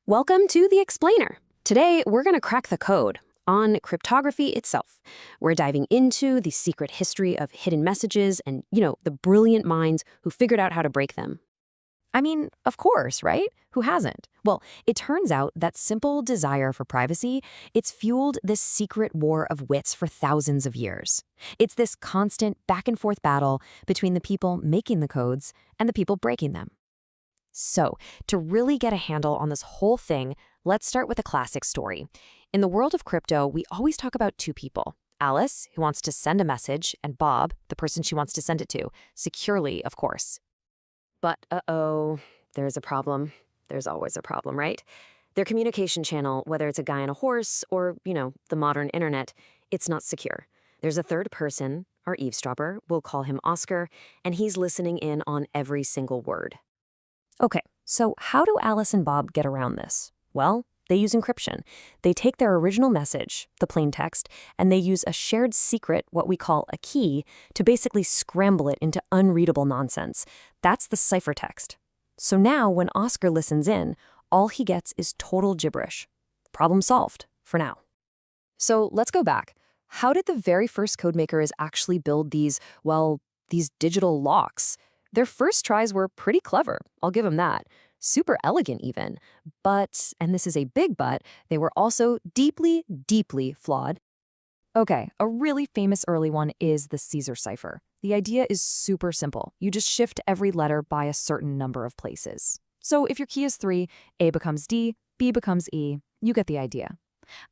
Welcome to The Explainer. Today, we're going to crack the code on cryptography itself. We're diving into the secret history of hidden messages and, the brilliant minds who figured out how to break them. I mean, of course, right? Who hasn't? Well, it turns out that simple desire for privacy, it's fueled this secret war of wits for thousands of years. It's this constant back and forth battle between the people making the codes and the people breaking them. So, to really get a handle on this whole thing, let's start with a classic story. In the world of crypto, we always talk about two people. Alice, who wants to send a message, and Bob, the person she wants to send it to, securely, of course. But, there's a problem. There's always a problem, right? Their communication channel, whether it's a guy on a horse or, the modern internet, it's not secure. There's a third person, our eavesdropper, we'll call him Oscar, and he's listening in on every single word. Okay, so how do Alice and Bob get around this? Well, they use encryption. They take their original message, the plain text, and they use a shared secret, what we call a key, to basically scramble it into unreadable nonsense. That's the ciphertext. So now, when Oscar listens in, all he gets is total gibberish. Problem solved, for now. So let's go back. How did the very first codemakers actually build these digital locks? Their first tries were pretty clever, I'll give them that. Super elegant even. But, and this is a big but, they were also deeply, deeply flawed. Okay, a really famous early one is the Caesar cipher. The idea is super simple. You just shift every letter by a certain number of places. So if your key is 3, A becomes D, B becomes E. You get the idea.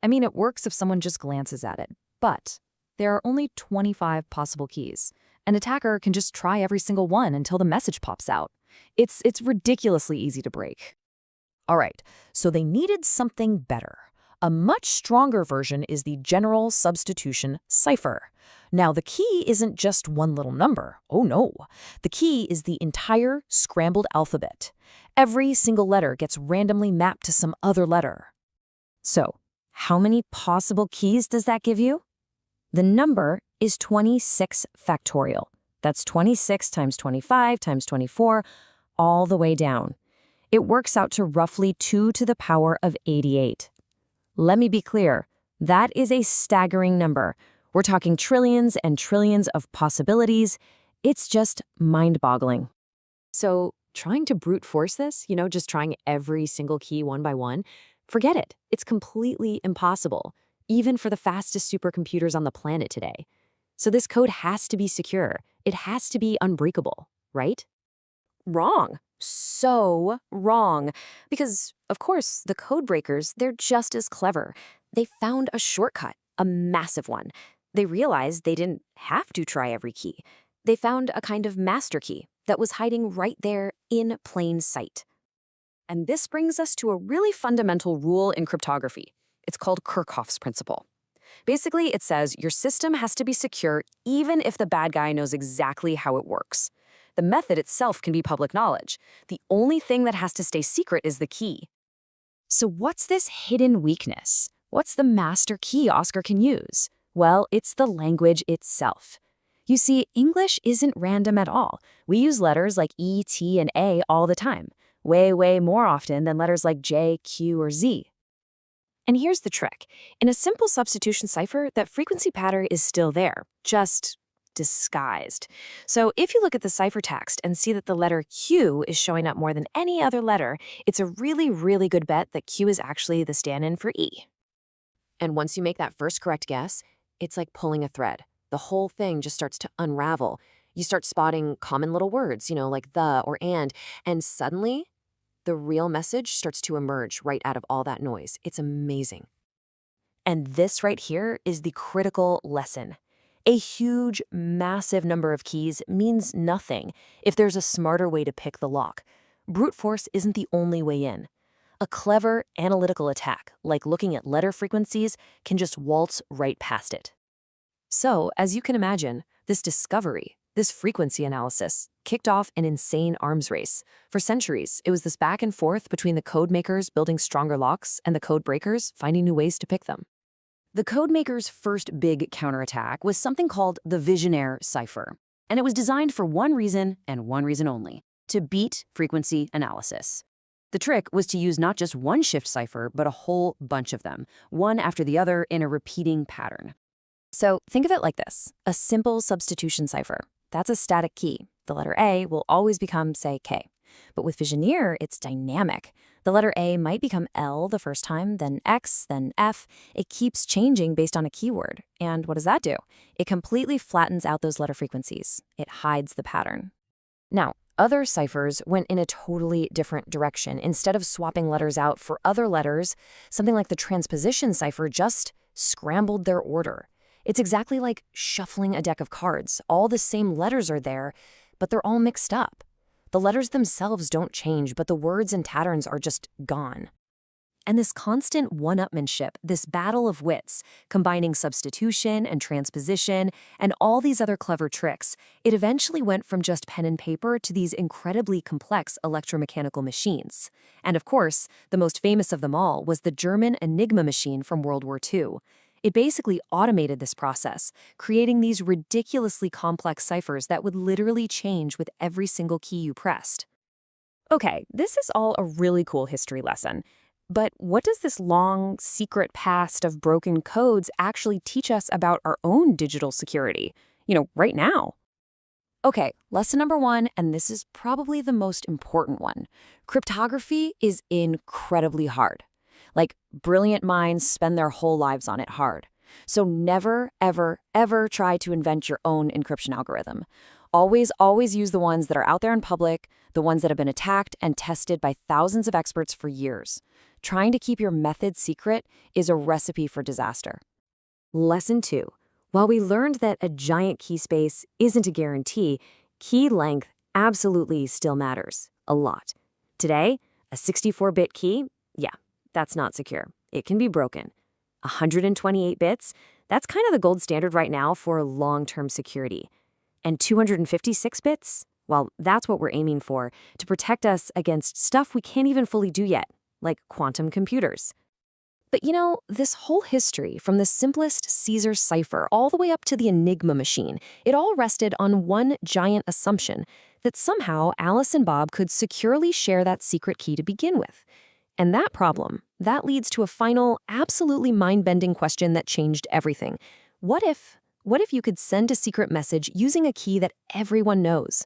I mean, it works if someone just glances at it. But there are only 25 possible keys. An attacker can just try every single one until the message pops out. It's ridiculously easy to break. All right, so they needed something better. A much stronger version is the general substitution cipher. Now, the key isn't just one little number. Oh no. The key is the entire scrambled alphabet. Every single letter gets randomly mapped to some other letter. So, how many possible keys does that give you? The number is 26 factorial. That's 26 times 25 times 24, all the way down. It works out to roughly 2 to the power of 88. Let me be clear, that is a staggering number. We're talking trillions and trillions of possibilities. It's just mind-boggling. So, trying to brute force this, just trying every single key one by one, forget it. It's completely impossible, even for the fastest supercomputers on the planet today. So this code has to be secure. It has to be unbreakable, right? Wrong. So wrong. Because, of course, the code breakers, they're just as clever. They found a shortcut, a massive one. They realized they didn't have to try every key. They found a kind of master key that was hiding right there in plain sight. And this brings us to a really fundamental rule in cryptography. It's called Kerckhoff's principle. Basically, it says your system has to be secure even if the bad guy knows exactly how it works. The method itself can be public knowledge. The only thing that has to stay secret is the key. So what's this hidden weakness? What's the master key Oscar can use? Well, it's the language itself. You see, English isn't random at all. We use letters like E, T, and A all the time, way, way more often than letters like J, Q, or Z. And here's the trick. In a simple substitution cipher, that frequency pattern is still there, just disguised. So if you look at the ciphertext and see that the letter Q is showing up more than any other letter, it's a really, really good bet that Q is actually the stand-in for E. And once you make that first correct guess, it's like pulling a thread. The whole thing just starts to unravel. You start spotting common little words, like the or and suddenly, the real message starts to emerge right out of all that noise. It's amazing. And this right here is the critical lesson. A huge, massive number of keys means nothing if there's a smarter way to pick the lock. Brute force isn't the only way in. A clever, analytical attack, like looking at letter frequencies, can just waltz right past it. So, as you can imagine, this discovery, this frequency analysis, kicked off an insane arms race. For centuries, it was this back and forth between the code makers building stronger locks and the code breakers finding new ways to pick them. The code makers' first big counterattack was something called the Vigenère cipher, and it was designed for one reason and one reason only: to beat frequency analysis. The trick was to use not just one shift cipher, but a whole bunch of them, one after the other in a repeating pattern. So think of it like this: a simple substitution cipher. That's a static key. The letter A will always become, say, K. But with Vigenère, it's dynamic. The letter A might become L the first time, then X, then F. It keeps changing based on a keyword. And what does that do? It completely flattens out those letter frequencies. It hides the pattern. Now, other ciphers went in a totally different direction. Instead of swapping letters out for other letters, something like the transposition cipher just scrambled their order. It's exactly like shuffling a deck of cards. All the same letters are there, but they're all mixed up. The letters themselves don't change, but the words and patterns are just gone. And this constant one-upmanship, this battle of wits, combining substitution and transposition and all these other clever tricks, it eventually went from just pen and paper to these incredibly complex electromechanical machines. And of course, the most famous of them all was the German Enigma machine from World War II. It basically automated this process, creating these ridiculously complex ciphers that would literally change with every single key you pressed. Okay, this is all a really cool history lesson. But what does this long, secret past of broken codes actually teach us about our own digital security? Right now. Okay, lesson number 1, and this is probably the most important one. Cryptography is incredibly hard. Like, brilliant minds spend their whole lives on it hard. So never, ever, ever try to invent your own encryption algorithm. Always, always use the ones that are out there in public, the ones that have been attacked and tested by thousands of experts for years. Trying to keep your method secret is a recipe for disaster. Lesson 2. While we learned that a giant key space isn't a guarantee, key length absolutely still matters. A lot. Today, a 64-bit key? Yeah. That's not secure. It can be broken. 128 bits? That's kind of the gold standard right now for long-term security. And 256 bits? Well, that's what we're aiming for, to protect us against stuff we can't even fully do yet, like quantum computers. But this whole history, from the simplest Caesar cipher all the way up to the Enigma machine, it all rested on one giant assumption, that somehow Alice and Bob could securely share that secret key to begin with. And that leads to a final, absolutely mind-bending question that changed everything. What if you could send a secret message using a key that everyone knows?